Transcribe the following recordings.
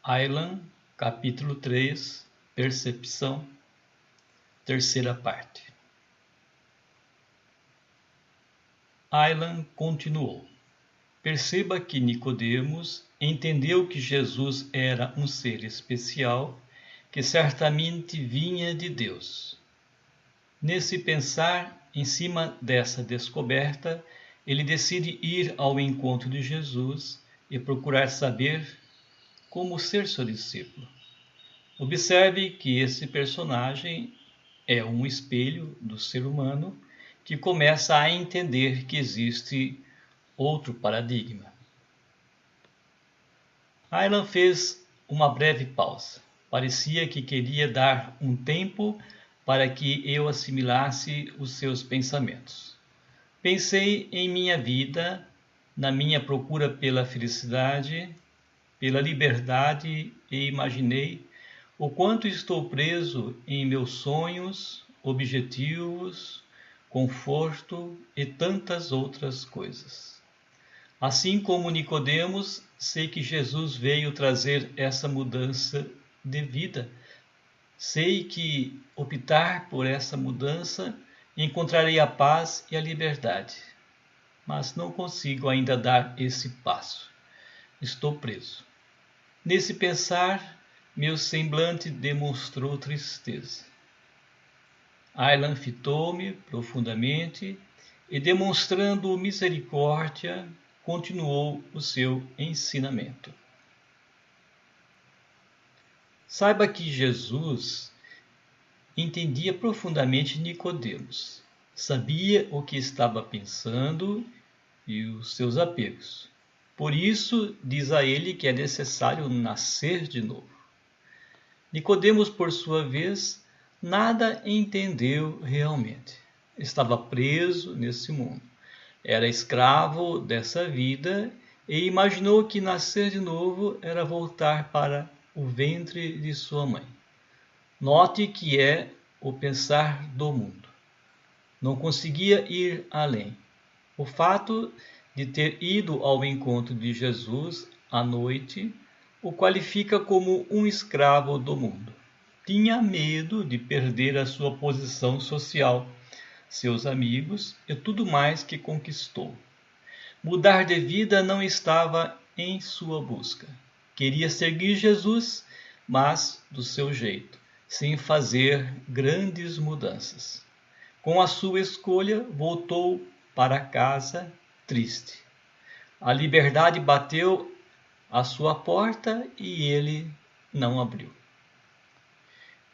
Aylan, capítulo 3, Percepção, terceira parte. Aylan continuou. Perceba que Nicodemos entendeu que Jesus era um ser especial que certamente vinha de Deus. Nesse pensar, em cima dessa descoberta, ele decide ir ao encontro de Jesus e procurar saber como ser seu discípulo. Observe que esse personagem é um espelho do ser humano que começa a entender que existe outro paradigma. Aylan fez uma breve pausa. Parecia que queria dar um tempo para que eu assimilasse os seus pensamentos. Pensei em minha vida, na minha procura pela felicidade, pela liberdade e imaginei o quanto estou preso em meus sonhos, objetivos, conforto e tantas outras coisas. Assim como Nicodemos, sei que Jesus veio trazer essa mudança de vida. Sei que optar por essa mudança encontrarei a paz e a liberdade. Mas não consigo ainda dar esse passo. Estou preso. Nesse pensar, meu semblante demonstrou tristeza. Aylan fitou-me profundamente e, demonstrando misericórdia, continuou o seu ensinamento. Saiba que Jesus entendia profundamente Nicodemos, sabia o que estava pensando e os seus apegos. Por isso, diz a ele que é necessário nascer de novo. Nicodemos, por sua vez, nada entendeu realmente. Estava preso nesse mundo. Era escravo dessa vida e imaginou que nascer de novo era voltar para o ventre de sua mãe. Note que é o pensar do mundo. Não conseguia ir além. O fato de ter ido ao encontro de Jesus à noite o qualifica como um escravo do mundo. Tinha medo de perder a sua posição social, seus amigos e tudo mais que conquistou. Mudar de vida não estava em sua busca. Queria seguir Jesus, mas do seu jeito, sem fazer grandes mudanças. Com a sua escolha, voltou para casa triste. A liberdade bateu à sua porta e ele não abriu.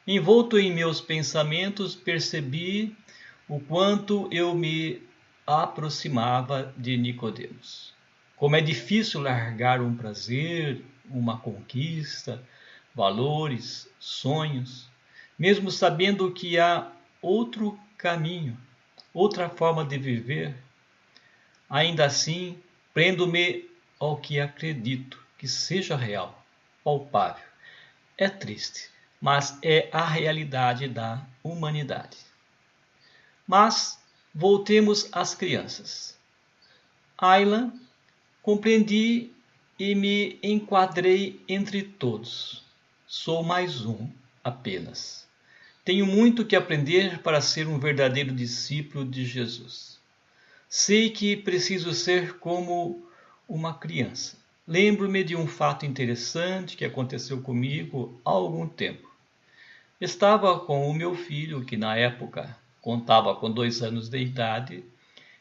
Envolto em meus pensamentos, percebi o quanto eu me aproximava de Nicodemos. Como é difícil largar um prazer, uma conquista, valores, sonhos, mesmo sabendo que há outro caminho, outra forma de viver. Ainda assim, prendo-me ao que acredito que seja real, palpável. É triste, mas é a realidade da humanidade. Mas voltemos às crianças. Aylan, compreendi e me enquadrei entre todos. Sou mais um, apenas. Tenho muito que aprender para ser um verdadeiro discípulo de Jesus. Sei que preciso ser como uma criança. Lembro-me de um fato interessante que aconteceu comigo há algum tempo. Estava com o meu filho, que na época contava com 2 anos de idade,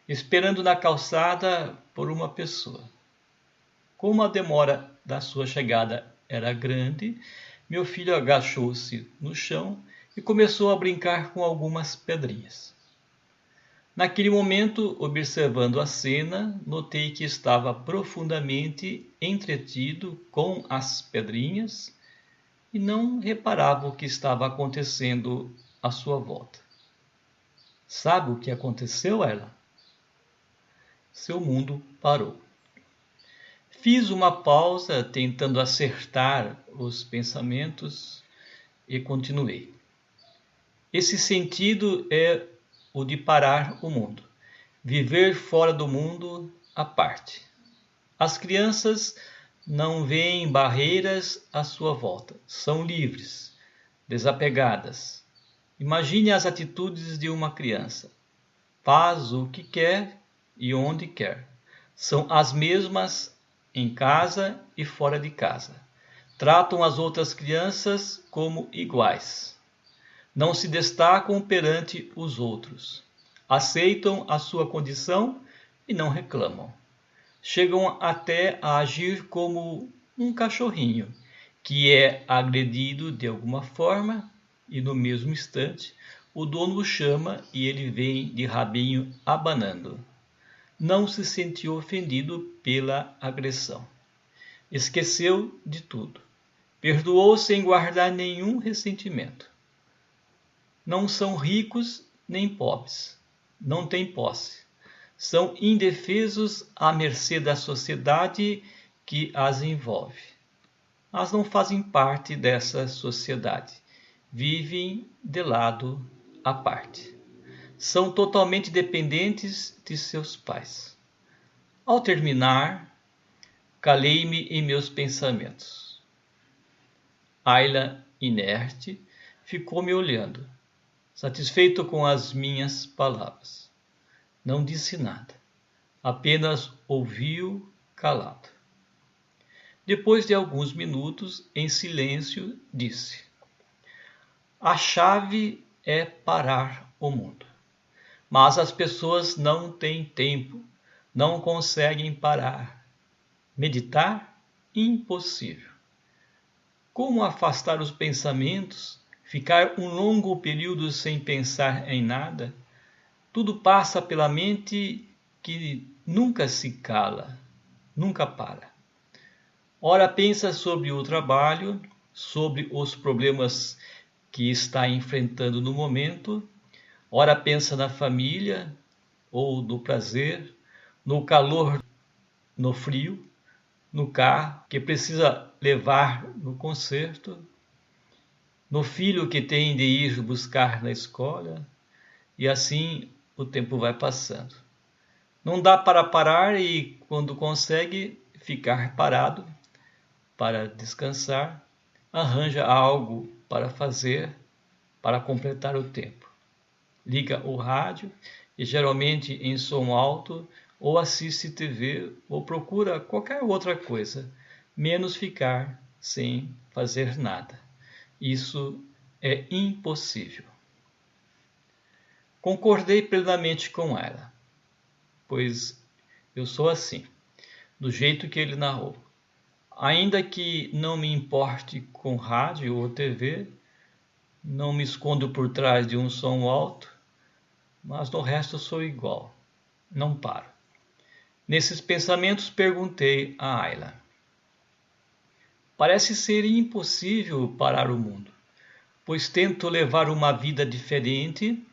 esperando na calçada por uma pessoa. Como a demora da sua chegada era grande, meu filho agachou-se no chão e começou a brincar com algumas pedrinhas. Naquele momento, observando a cena, notei que estava profundamente entretido com as pedrinhas e não reparava o que estava acontecendo à sua volta. Sabe o que aconteceu, ela? Seu mundo parou. Fiz uma pausa tentando acertar os pensamentos e continuei. Esse sentido é o de parar o mundo, viver fora do mundo à parte. As crianças não veem barreiras à sua volta, são livres, desapegadas. Imagine as atitudes de uma criança. Faz o que quer e onde quer. São as mesmas em casa e fora de casa. Tratam as outras crianças como iguais. Não se destacam perante os outros. Aceitam a sua condição e não reclamam. Chegam até a agir como um cachorrinho que é agredido de alguma forma e no mesmo instante o dono o chama e ele vem de rabinho abanando. Não se sentiu ofendido pela agressão. Esqueceu de tudo. Perdoou sem guardar nenhum ressentimento. Não são ricos nem pobres. Não têm posse. São indefesos à mercê da sociedade que as envolve. Mas não fazem parte dessa sociedade. Vivem de lado à parte. São totalmente dependentes de seus pais. Ao terminar, calei-me em meus pensamentos. Ayla, inerte, ficou me olhando, satisfeito com as minhas palavras. Não disse nada, apenas ouviu calado. Depois de alguns minutos, em silêncio, disse: a chave é parar o mundo. Mas as pessoas não têm tempo, não conseguem parar. Meditar? Impossível. Como afastar os pensamentos, ficar um longo período sem pensar em nada? Tudo passa pela mente que nunca se cala, nunca para. Ora pensa sobre o trabalho, sobre os problemas que está enfrentando no momento, ora pensa na família ou no prazer, no calor, no frio, no carro que precisa levar no concerto, no filho que tem de ir buscar na escola, e assim o tempo vai passando. Não dá para parar e, quando consegue ficar parado para descansar, arranja algo para fazer para completar o tempo. Liga o rádio, e geralmente em som alto, ou assiste TV, ou procura qualquer outra coisa, menos ficar sem fazer nada. Isso é impossível. Concordei plenamente com ela, pois eu sou assim, do jeito que ele narrou. Ainda que não me importe com rádio ou TV, não me escondo por trás de um som alto, mas no resto sou igual, não paro. Nesses pensamentos perguntei a Ayla: parece ser impossível parar o mundo, pois tento levar uma vida diferente,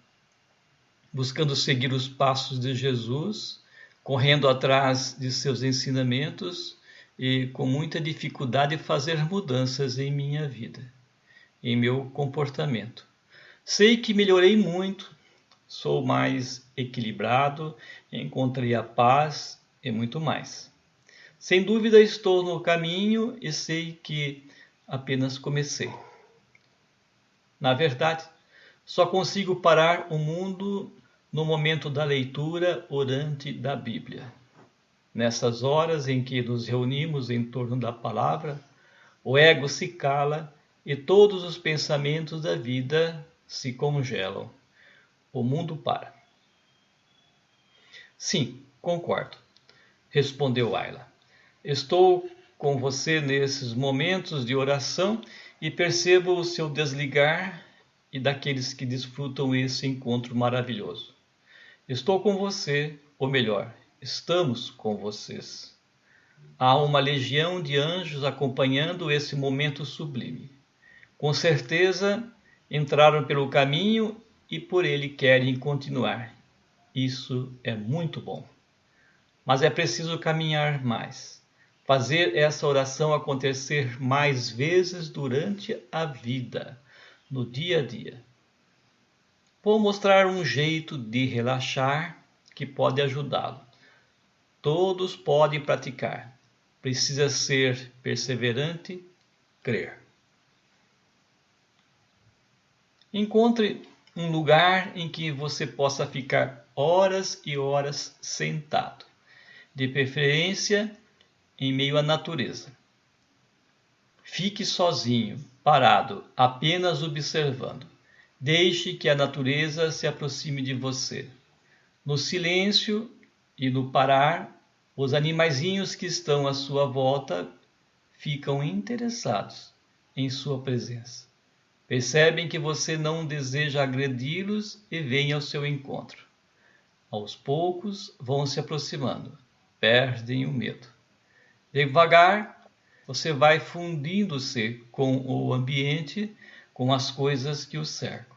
buscando seguir os passos de Jesus, correndo atrás de seus ensinamentos e com muita dificuldade fazer mudanças em minha vida, em meu comportamento. Sei que melhorei muito, sou mais equilibrado, encontrei a paz e muito mais. Sem dúvida estou no caminho e sei que apenas comecei. Na verdade, só consigo parar o mundo no momento da leitura orante da Bíblia. Nessas horas em que nos reunimos em torno da palavra, o ego se cala e todos os pensamentos da vida se congelam. O mundo para. Sim, concordo, respondeu Ayla. Estou com você nesses momentos de oração e percebo o seu desligar e daqueles que desfrutam esse encontro maravilhoso. Estou com você, ou melhor, estamos com vocês. Há uma legião de anjos acompanhando esse momento sublime. Com certeza entraram pelo caminho e por ele querem continuar. Isso é muito bom. Mas é preciso caminhar mais. Fazer essa oração acontecer mais vezes durante a vida, no dia a dia. Vou mostrar um jeito de relaxar que pode ajudá-lo. Todos podem praticar. Precisa ser perseverante, crer. Encontre um lugar em que você possa ficar horas e horas sentado, de preferência em meio à natureza. Fique sozinho, parado, apenas observando. Deixe que a natureza se aproxime de você. No silêncio e no parar, os animaizinhos que estão à sua volta ficam interessados em sua presença. Percebem que você não deseja agredi-los e vêm ao seu encontro. Aos poucos vão se aproximando, perdem o medo. Devagar, você vai fundindo-se com o ambiente, com as coisas que o cercam.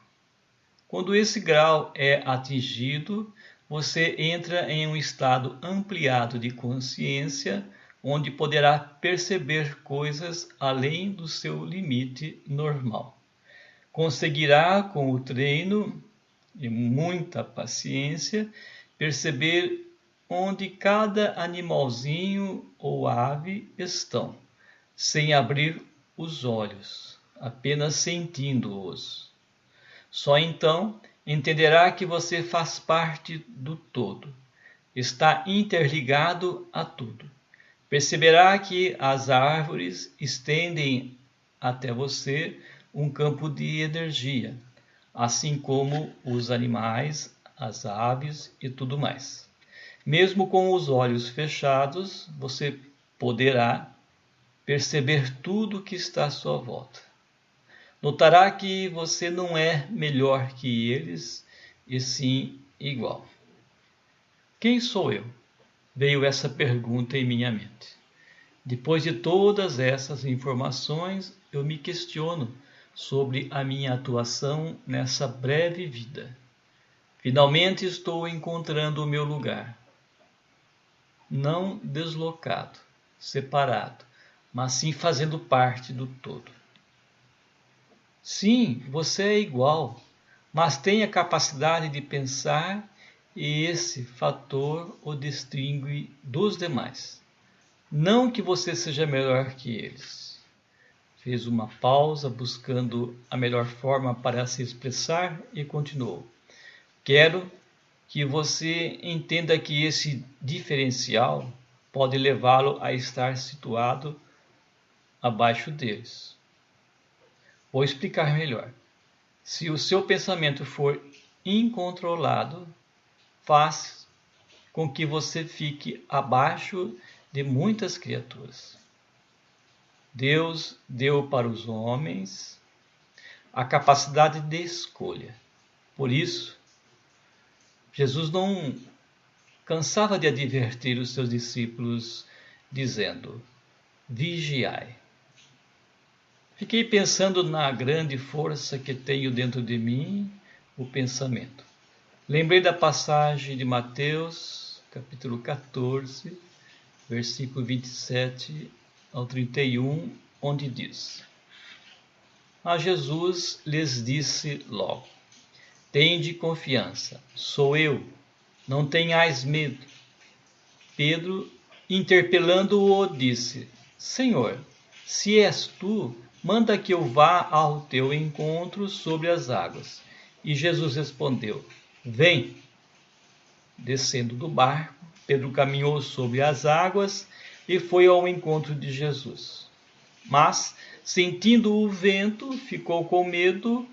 Quando esse grau é atingido, você entra em um estado ampliado de consciência, onde poderá perceber coisas além do seu limite normal. Conseguirá, com o treino e muita paciência, perceber onde cada animalzinho ou ave estão, sem abrir os olhos, apenas sentindo-os. Só então entenderá que você faz parte do todo, está interligado a tudo. Perceberá que as árvores estendem até você um campo de energia, assim como os animais, as aves e tudo mais. Mesmo com os olhos fechados, você poderá perceber tudo que está à sua volta. Notará que você não é melhor que eles, e sim igual. Quem sou eu? Veio essa pergunta em minha mente. Depois de todas essas informações, eu me questiono sobre a minha atuação nessa breve vida. Finalmente estou encontrando o meu lugar. Não deslocado, separado, mas sim fazendo parte do todo. Sim, você é igual, mas tem a capacidade de pensar e esse fator o distingue dos demais. Não que você seja melhor que eles. Fez uma pausa buscando a melhor forma para se expressar e continuou. Quero que você entenda que esse diferencial pode levá-lo a estar situado abaixo deles. Vou explicar melhor. Se o seu pensamento for incontrolado, faz com que você fique abaixo de muitas criaturas. Deus deu para os homens a capacidade de escolha. Por isso, Jesus não cansava de advertir os seus discípulos, dizendo: vigiai. Fiquei pensando na grande força que tenho dentro de mim, o pensamento. Lembrei da passagem de Mateus, capítulo 14, versículo 27 ao 31, onde diz: A Jesus lhes disse logo: Tende confiança, sou eu, não tenhais medo. Pedro, interpelando-o, disse: Senhor, se és tu, manda que eu vá ao teu encontro sobre as águas. E Jesus respondeu: Vem. Descendo do barco, Pedro caminhou sobre as águas e foi ao encontro de Jesus. Mas, sentindo o vento, ficou com medo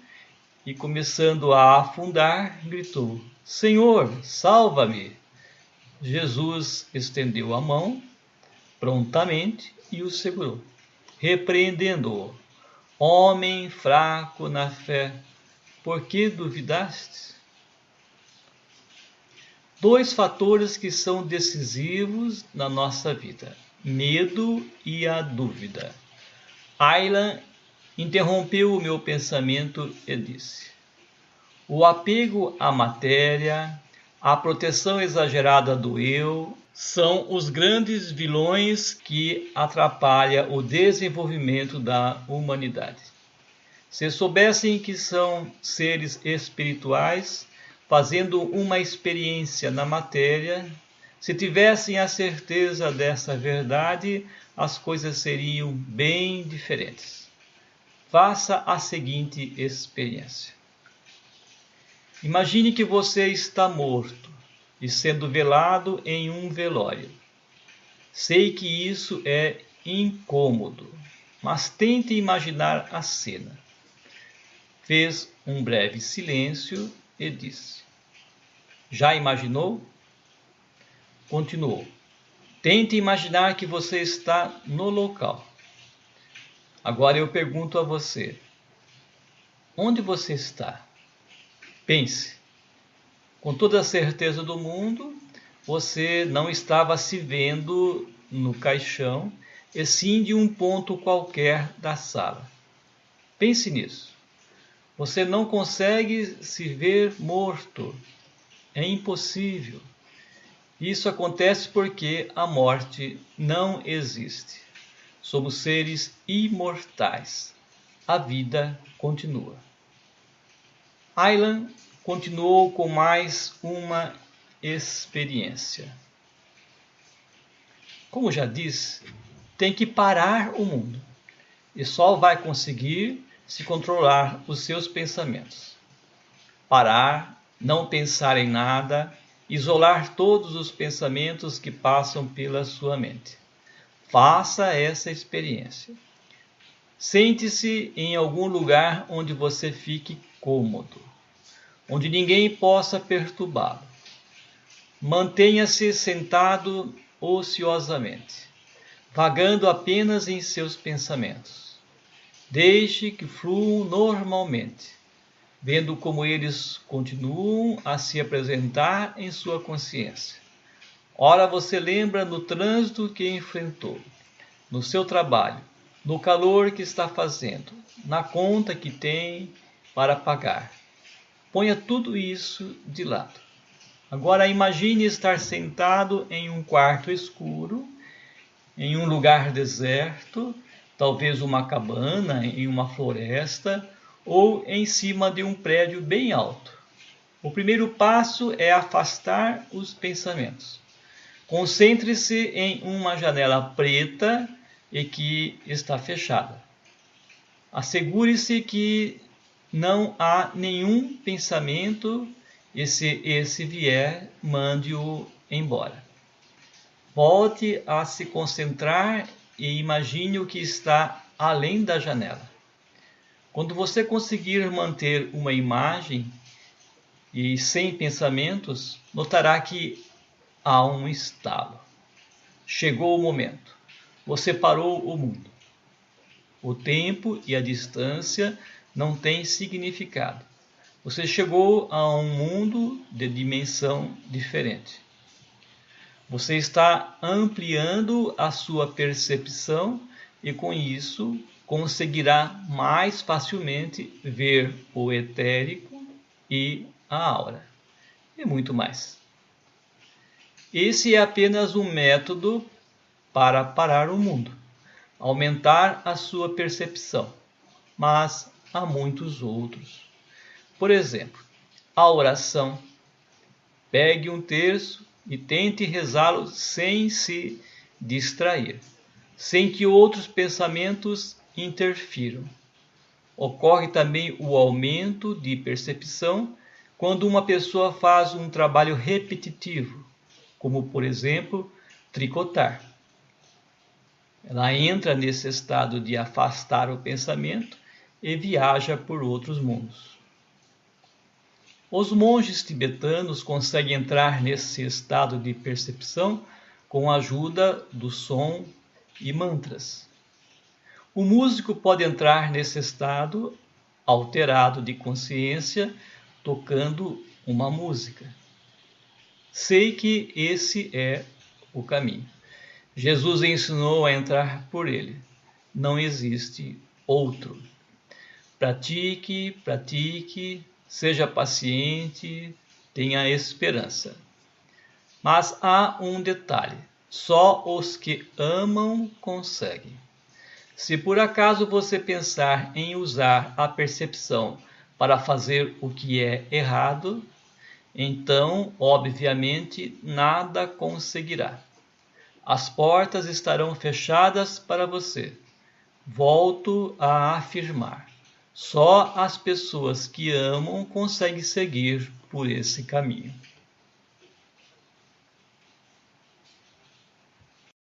e, começando a afundar, gritou: Senhor, salva-me! Jesus estendeu a mão prontamente e o segurou, repreendendo-o: Homem fraco na fé, por que duvidaste? Dois fatores que são decisivos na nossa vida: medo e a dúvida. Aylan interrompeu o meu pensamento e disse: o apego à matéria, a proteção exagerada do eu, são os grandes vilões que atrapalham o desenvolvimento da humanidade. Se soubessem que são seres espirituais, fazendo uma experiência na matéria, Se tivessem a certeza dessa verdade, as coisas seriam bem diferentes. Faça a seguinte experiência. Imagine que você está morto e sendo velado em um velório. Sei que isso é incômodo, mas tente imaginar a cena. Fez um breve silêncio e disse: Já imaginou? Continuou: Tente imaginar que você está no local. Agora eu pergunto a você: onde você está? Pense. Com toda a certeza do mundo, você não estava se vendo no caixão, e sim de um ponto qualquer da sala. Pense nisso. Você não consegue se ver morto. É impossível. Isso acontece porque a morte não existe. Somos seres imortais. A vida continua. Aylan continuou com mais uma experiência. Como já disse, tem que parar o mundo e só vai conseguir se controlar os seus pensamentos. Parar, não pensar em nada, isolar todos os pensamentos que passam pela sua mente. Faça essa experiência. Sente-se em algum lugar onde você fique cômodo, onde ninguém possa perturbá-lo. Mantenha-se sentado ociosamente, vagando apenas em seus pensamentos. Deixe que fluam normalmente, vendo como eles continuam a se apresentar em sua consciência. Ora você lembra no trânsito que enfrentou, no seu trabalho, no calor que está fazendo, na conta que tem para pagar. Ponha tudo isso de lado. Agora imagine estar sentado em um quarto escuro, em um lugar deserto, talvez uma cabana, em uma floresta ou em cima de um prédio bem alto. O primeiro passo é afastar os pensamentos. Concentre-se em uma janela preta e que está fechada. Assegure-se que não há nenhum pensamento e se esse vier, mande-o embora. Volte a se concentrar e imagine o que está além da janela. Quando você conseguir manter uma imagem e sem pensamentos, notará que há um estalo. Chegou o momento. Você parou o mundo. O tempo e a distância não têm significado. Você chegou a um mundo de dimensão diferente. Você está ampliando a sua percepção e, com isso, conseguirá mais facilmente ver o etérico e a aura, e muito mais. Esse é apenas um método para parar o mundo, aumentar a sua percepção, mas há muitos outros. Por exemplo, a oração. Pegue um terço e tente rezá-lo sem se distrair, sem que outros pensamentos interfiram. Ocorre também o aumento de percepção quando uma pessoa faz um trabalho repetitivo, como, por exemplo, tricotar. Ela entra nesse estado de afastar o pensamento e viaja por outros mundos. Os monges tibetanos conseguem entrar nesse estado de percepção com a ajuda do som e mantras. O músico pode entrar nesse estado alterado de consciência tocando uma música. Sei que esse é o caminho. Jesus ensinou a entrar por ele. Não existe outro. Pratique, pratique. Seja paciente, tenha esperança. Mas há um detalhe: só os que amam conseguem. Se por acaso você pensar em usar a percepção para fazer o que é errado, então, obviamente, nada conseguirá. As portas estarão fechadas para você. Volto a afirmar: só as pessoas que amam conseguem seguir por esse caminho.